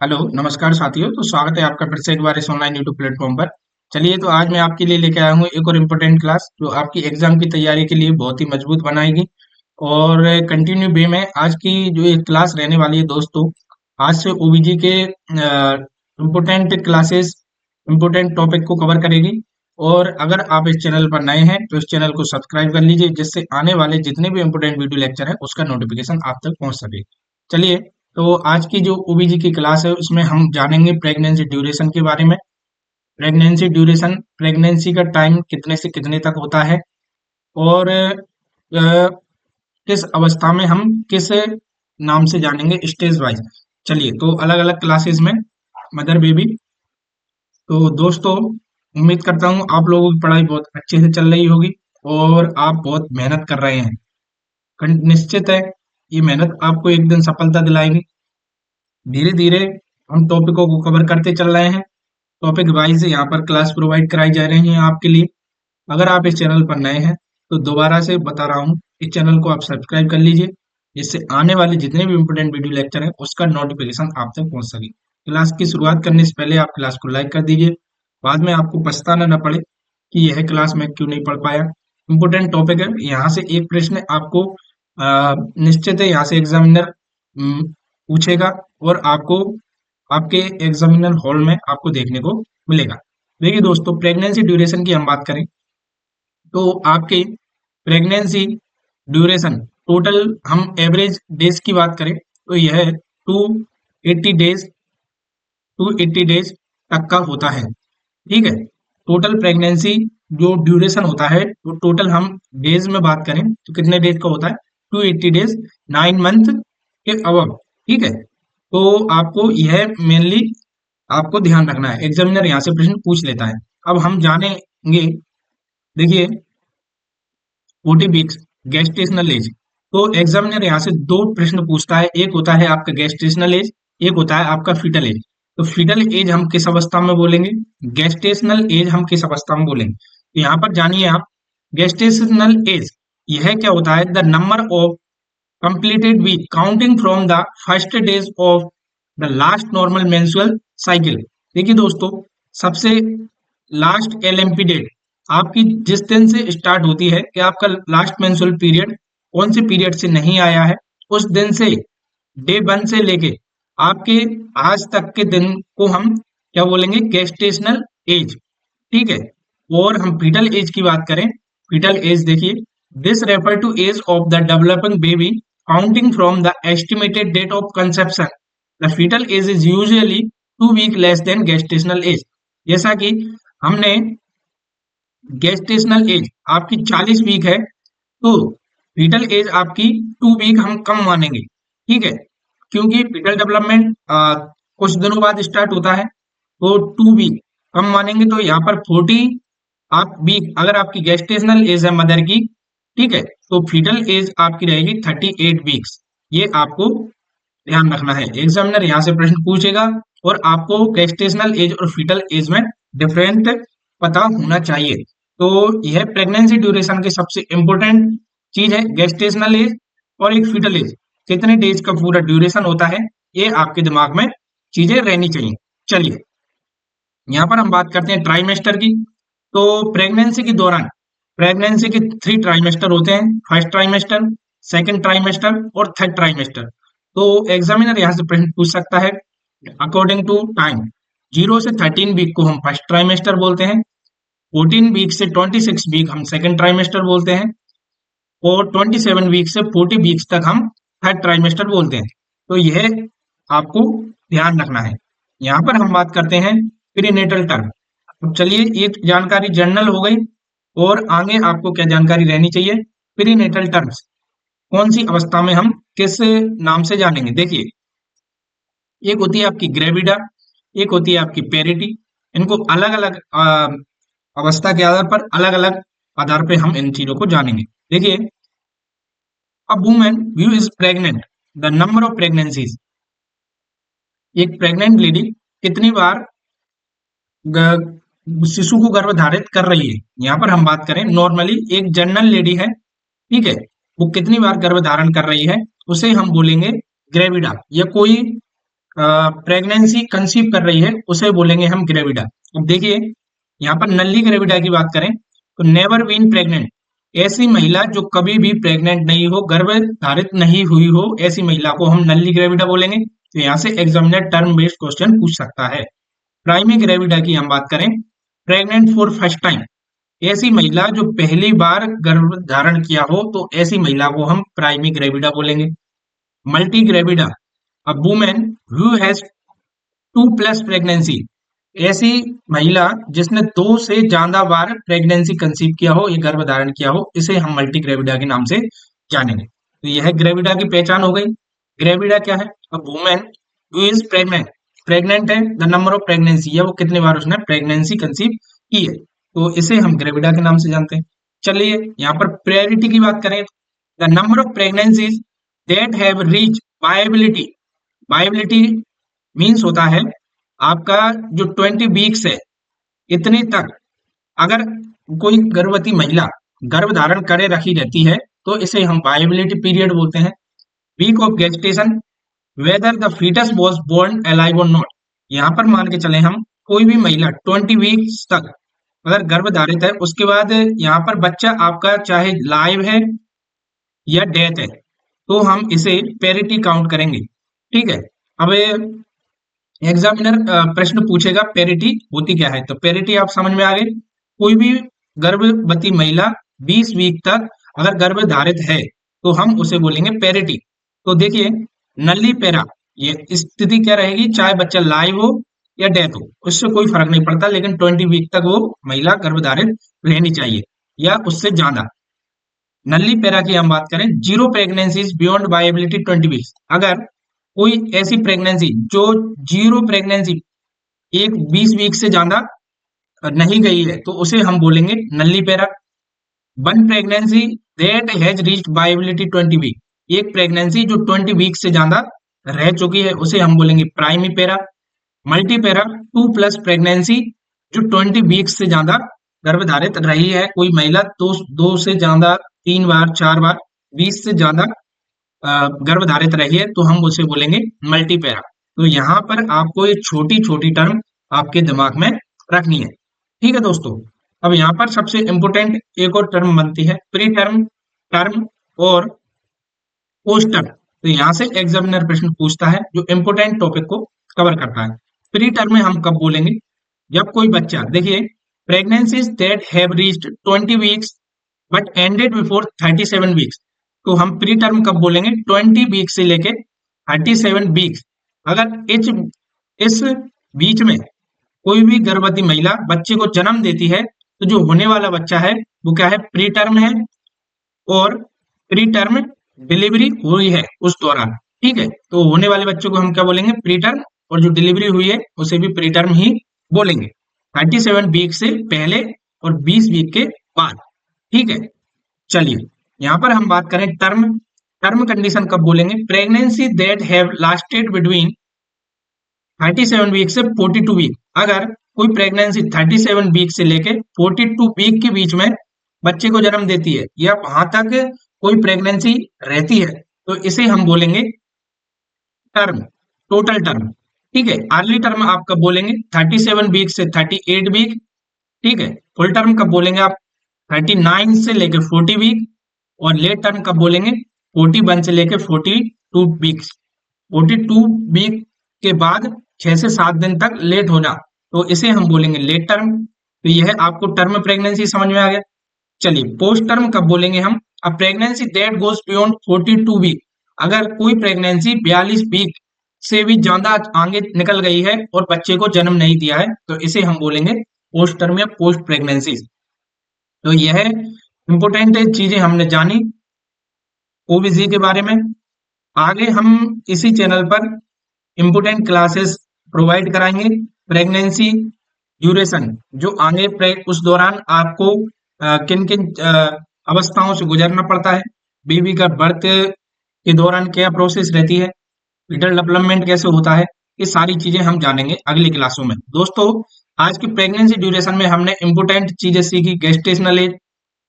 Hello नमस्कार साथियों। तो स्वागत है आपका फिर से एक बार इस ऑनलाइन यूट्यूब प्लेटफॉर्म पर। चलिए, तो आज मैं आपके लिए लेके आया हूँ एक और इम्पोर्टेंट क्लास जो आपकी एग्जाम की तैयारी के लिए बहुत ही मजबूत बनाएगी। और कंटिन्यू वे में आज की जो ये क्लास रहने वाली है दोस्तों, आज से ओबीजी के इम्पोर्टेंट क्लासेस, इम्पोर्टेंट टॉपिक को कवर करेगी। और अगर आप इस चैनल पर नए हैं तो इस चैनल को सब्सक्राइब कर लीजिए, जिससे आने वाले जितने भी इम्पोर्टेंट वीडियो लेक्चर है उसका नोटिफिकेशन आप तक पहुंच सके। चलिए, तो आज की जो ओबीजी की क्लास है उसमें हम जानेंगे प्रेगनेंसी ड्यूरेशन के बारे में। प्रेगनेंसी ड्यूरेशन, प्रेगनेंसी का टाइम कितने से कितने तक होता है, और किस अवस्था में हम किस नाम से जानेंगे स्टेज वाइज। चलिए, तो अलग अलग क्लासेस में मदर बेबी। तो दोस्तों, उम्मीद करता हूँ आप लोगों की पढ़ाई बहुत अच्छे से चल रही होगी और आप बहुत मेहनत कर रहे हैं। निश्चित है ये मेहनत आपको एक दिन सफलता दिलाएगी। धीरे धीरे हम टॉपिकों को कवर करते चल रहे हैं। टॉपिक वाइज यहाँ पर क्लास प्रोवाइड कराई जा रही है आपके लिए। अगर आप इस चैनल पर नए हैं तो दोबारा से बता रहा हूँ, इस चैनल को आप सब्सक्राइब कर लीजिए, जिससे आने वाले जितने भी इम्पोर्टेंट वीडियो लेक्चर है उसका नोटिफिकेशन आप तक पहुंच सके। क्लास की शुरुआत करने से पहले आप क्लास को लाइक कर दीजिए, बाद में आपको पछताना न पड़े कि यह क्लास मैं क्यों नहीं पढ़ पाया। इम्पोर्टेंट टॉपिक है, यहाँ से एक प्रश्न आपको निश्चित है यहाँ से एग्जामिनर पूछेगा, और आपको आपके एग्जामिनर हॉल में आपको देखने को मिलेगा। देखिए दोस्तों, प्रेगनेंसी ड्यूरेशन की हम बात करें तो आपके प्रेगनेंसी ड्यूरेशन टोटल, हम एवरेज डेज की बात करें तो यह 280 डेज, 280 डेज तक का होता है। ठीक है, टोटल प्रेगनेंसी जो ड्यूरेशन होता है वो टोटल हम डेज में बात करें तो कितने डेज का होता है, 280 डेज, 9 मंथ के अबव। ठीक है, तो आपको यह मेनली आपको ध्यान रखना है, एग्जामिनर यहाँ से प्रश्न पूछ लेता है। अब हम जानेंगे, देखिए 40 वीक्स गेस्टेशनल एज। तो एग्जामिनर यहाँ से दो प्रश्न पूछता है, एक होता है आपका गेस्टेशनल एज, एक होता है आपका फीटल एज। तो फीटल एज हम किस अवस्था में बोलेंगे, गेस्टेशनल एज हम किस अवस्था में बोलेंगे। तो यहाँ पर जानिए आप, गेस्टेशनल एज यह क्या होता है, the number of completed week counting from the first days of the last normal menstrual cycle। देखिए दोस्तों, सबसे लास्ट एलएमपी डेट आपकी जिस दिन से स्टार्ट होती है कि आपका लास्ट मेंस्ट्रुअल पीरियड कौन से पीरियड से नहीं आया है, उस दिन से डे 1 से लेके आपके आज तक के दिन को हम क्या बोलेंगे, गेस्टेशनल एज। ठीक है, और हम फीटल एज की बात करें, फीटल एज देखिए, this refer to age of the developing baby counting from the estimated date of conception. The fetal age is usually 2 week less than gestational age. जैसा कि हमने गेस्टेशनल एज आपकी 40 week है, तो फीटल एज आपकी 2 week हम कम मानेंगे। ठीक है, क्योंकि फीटल डेवलपमेंट कुछ दिनों बाद स्टार्ट होता है, तो 2 वीक कम मानेंगे। तो यहाँ पर 40 आप वीक अगर आपकी गेस्टेशनल एज है मदर की, ठीक है, तो फीटल एज आपकी रहेगी 38 वीक्स। ये आपको ध्यान रखना है, एग्जामिनर यहाँ से प्रश्न पूछेगा और आपको गेस्टेशनल एज और फीटल एज में डिफरेंट पता होना चाहिए। तो यह प्रेगनेंसी ड्यूरेशन की सबसे इंपॉर्टेंट चीज है, गेस्टेशनल एज और एक फीटल एज, कितने डेज का पूरा ड्यूरेशन होता है, ये आपके दिमाग में चीजें रहनी चाहिए। चलिए, यहाँ पर हम बात करते हैं ट्राइमेस्टर की। तो प्रेगनेंसी के दौरान, प्रेगनेंसी के 3 ट्राइमेस्टर होते हैं, फर्स्ट ट्राइमेस्टर, सेकंड ट्राइमेस्टर और थर्ड ट्राइमेस्टर। तो एग्जामिनर यहाँ से प्रश्न पूछ सकता है अकॉर्डिंग टू टाइम। 0 से 13 वीक को हम फर्स्ट ट्राइमेस्टर बोलते हैं, 14 वीक से 26 वीक हम सेकंड ट्राइमेस्टर बोलते हैं, और 27 वीक से 40 वीक्स तक हम थर्ड ट्राइमेस्टर बोलते हैं। तो यह आपको ध्यान रखना है। यहाँ पर हम बात करते हैं प्रीनेटल टर्म। अब चलिए, ये जानकारी जनरल हो गई, और आगे आपको क्या जानकारी रहनी चाहिए, प्रीनेटल टर्म्स कौन सी अवस्था में हम किस नाम से जानेंगे। देखिए, एक होती है आपकी ग्रेविडा, एक होती है आपकी पेरिटी। इनको अलग अलग अवस्था के आधार पर, अलग अलग आधार पे हम इन चीजों को जानेंगे। देखिए, a women view is pregnant, the number of pregnancies. एक प्रेग्नेंट लेडी कितनी बार शिशु को गर्भधारित कर रही है। यहाँ पर हम बात करें, नॉर्मली एक जनरल लेडी है, ठीक है, वो कितनी बार गर्भ धारण कर रही है उसे हम बोलेंगे ग्रेविडा। या कोई प्रेगनेंसी कंसीव कर रही है उसे बोलेंगे हम ग्रेविडा। अब देखिए यहाँ पर नल्ली ग्रेविडा की बात करें तो नेवर बीन प्रेग्नेंट, ऐसी महिला जो कभी भी प्रेग्नेंट नहीं हो, गर्भ धारित नहीं हुई हो, ऐसी महिला को हम नल्ली ग्रेविडा बोलेंगे। तो यहाँ से एग्जामिनर टर्म बेस्ड क्वेश्चन पूछ सकता है। प्राइमी ग्रेविडा की हम बात करें, प्रेग्नेंट फॉर फर्स्ट टाइम, ऐसी महिला जो पहली बार गर्भ धारण किया हो तो ऐसी महिला को हम प्राइमी ग्रेविडा बोलेंगे। Multi gravida, a women who has 2+ pregnancy, ऐसी महिला जिसने 2 से ज्यादा बार प्रेगनेंसी कंसीव किया हो, ये गर्भ धारण किया हो, इसे हम मल्टी ग्रेविडा के नाम से जानेंगे। तो यह ग्रेविडा की पहचान हो गई। ग्रेविडा क्या है? A women who is pregnant, pregnant है, द नंबर ऑफ प्रेगनेंसी, या वो कितने बार उसने प्रेगनेंसी कंसीव की है, तो इसे हम ग्रेविडा के नाम से जानते हैं। चलिए यहाँ पर प्रायोरिटी की बात करें, the number of pregnancies that have reach viability, viability means होता है आपका जो 20 वीक्स है इतनी तक अगर कोई गर्भवती महिला गर्भ धारण करे रखी रहती है तो इसे हम वायबिलिटी पीरियड बोलते हैं। Week of gestation, whether the fetus was born alive और नॉट, यहाँ पर मान के चले हम कोई भी महिला 20 वीक्स तक अगर गर्भ धारित है उसके बाद यहाँ पर बच्चा आपका चाहे लाइव है या डेथ है तो हम इसे पेरिटी काउंट करेंगे। ठीक है, अब एग्जामिनर प्रश्न पूछेगा पेरिटी होती क्या है, तो पेरिटी आप समझ में आ गई। कोई भी गर्भवती महिला 20 वीक तक अगर गर्भ धारित है तो हम उसे बोलेंगे पेरिटी। तो देखिए नल्ली पेरा, ये स्थिति क्या रहेगी, चाहे बच्चा लाइव हो या डेथ हो उससे कोई फर्क नहीं पड़ता, लेकिन 20 वीक तक वो महिला गर्भधारित रहनी चाहिए या उससे ज्यादा। नल्ली पैरा की हम बात करें, zero pregnancies beyond viability 20 weeks, अगर कोई ऐसी प्रेगनेंसी जो जीरो प्रेगनेंसी एक 20 वीक से ज्यादा नहीं गई है तो उसे हम बोलेंगे nullipara. One pregnancy that has reached viability 20 week, एक प्रेगनेंसी जो 20 वीक से ज्यादा रह चुकी है उसे हम बोलेंगे primi para. Multi para, 2+ pregnancy जो 20 वीक्स से ज्यादा गर्भधारित रही है, कोई महिला दो से ज्यादा 3 बार 4 बार 20 से ज्यादा गर्भधारित रही है तो हम उसे बोलेंगे मल्टी पैरा। तो यहाँ पर आपको ये छोटी छोटी टर्म आपके दिमाग में रखनी है। ठीक है दोस्तों, अब यहाँ पर सबसे इंपोर्टेंट एक और टर्म बनती है प्री टर्म, टर्म और पोस्ट टर्म। तो यहाँ से एग्जामिनर प्रश्न पूछता है जो इंपोर्टेंट टॉपिक को कवर करता है। प्री टर्म में हम कब बोलेंगे, जब कोई बच्चा, देखिए pregnancies that have reached 20 weeks but ended before 37 weeks, तो हम प्री टर्म कब बोलेंगे, 20 वीक से लेके 37 वीक्स। अगर इस बीच में कोई भी गर्भवती महिला बच्चे को जन्म देती है तो जो होने वाला बच्चा है वो क्या है, प्री टर्म है, और प्री टर्म डिलीवरी हुई है उस दौरान। ठीक है, तो होने वाले बच्चों को हम क्या बोलेंगे, प्री टर्म, और जो डिलीवरी हुई है उसे भी प्री टर्म ही बोलेंगे, 37 वीक से पहले और 20 वीक के बाद। ठीक है, चलिए यहाँ पर हम बात करें टर्म, टर्म कंडीशन कब बोलेंगे, pregnancy that have lasted between 37 week से 42 वीक, अगर कोई प्रेगनेंसी 37 वीक से लेके 42 वीक के बीच में बच्चे को जन्म देती है या वहां तक कोई प्रेगनेंसी रहती है तो इसे हम बोलेंगे टर्म, टोटल टर्म। ठीक है, अर्ली टर्म आप कब बोलेंगे, 37 वीक से 38 वीक। ठीक है, फुल टर्म कब बोलेंगे आप, 39 से लेके 40 वीक, और लेट टर्म कब बोलेंगे, 41 से लेके 42 वीक्स। 42 वीक के बाद 6 से 7 दिन तक लेट होना तो इसे हम बोलेंगे लेट टर्म। तो यह आपको टर्म प्रेगनेंसी समझ में आ गया। चलिए पोस्ट टर्म कब बोलेंगे हम, अब pregnancy that goes beyond 42 week, अगर कोई प्रेगनेंसी 42 वीक से भी ज्यादा आगे निकल गई है और बच्चे को जन्म नहीं दिया है तो इसे हम बोलेंगे पोस्ट टर्म या पोस्ट प्रेगनेंसी। तो यह इंपोर्टेंट चीजें हमने जानी ओबीजी के बारे में। आगे हम इसी चैनल पर इंपोर्टेंट क्लासेस प्रोवाइड कराएंगे, प्रेगनेंसी ड्यूरेशन, जो आगे उस दौरान आपको किन किन अवस्थाओं से गुजरना पड़ता है, बेबी का बर्थ के दौरान क्या प्रोसेस रहती है, फीटल डेवलपमेंट कैसे होता है, ये सारी चीजें हम जानेंगे अगली क्लासों में। दोस्तों आज की प्रेगनेंसी ड्यूरेशन में हमने इंपोर्टेंट चीजें सीखी, gestational age,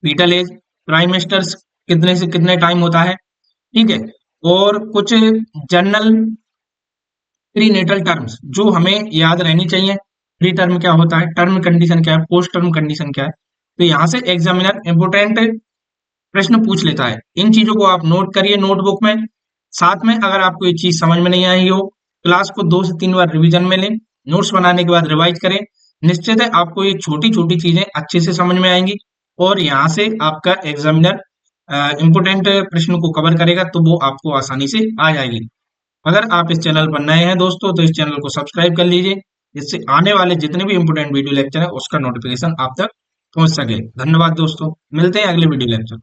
fetal age, trimesters कितने से कितने टाइम होता है, ठीक है, और कुछ जनरल प्रीनेटल टर्म्स जो हमें याद रहनी चाहिए। प्री टर्म क्या होता है, टर्म कंडीशन क्या है, पोस्ट टर्म कंडीशन क्या है। तो यहाँ से एग्जामिनर इंपोर्टेंट प्रश्न पूछ लेता है। इन चीजों को आप नोट करिए नोटबुक में। साथ में अगर आपको ये चीज समझ में नहीं आई हो, क्लास को 2 से 3 बार रिवीजन में लें, नोट्स बनाने के बाद रिवाइज करें। निश्चित है आपको ये छोटी छोटी चीजें अच्छे से समझ में आएंगी और यहाँ से आपका एग्जामिनर इंपोर्टेंट प्रश्न को कवर करेगा तो वो आपको आसानी से आ जाएगी। अगर आप इस चैनल पर नए हैं दोस्तों तो इस चैनल को सब्सक्राइब कर लीजिए, जिससे आने वाले जितने भी इंपोर्टेंट वीडियो लेक्चर है उसका नोटिफिकेशन आप तक पहुंच सके। धन्यवाद दोस्तों, मिलते हैं अगले वीडियो लेक्चर।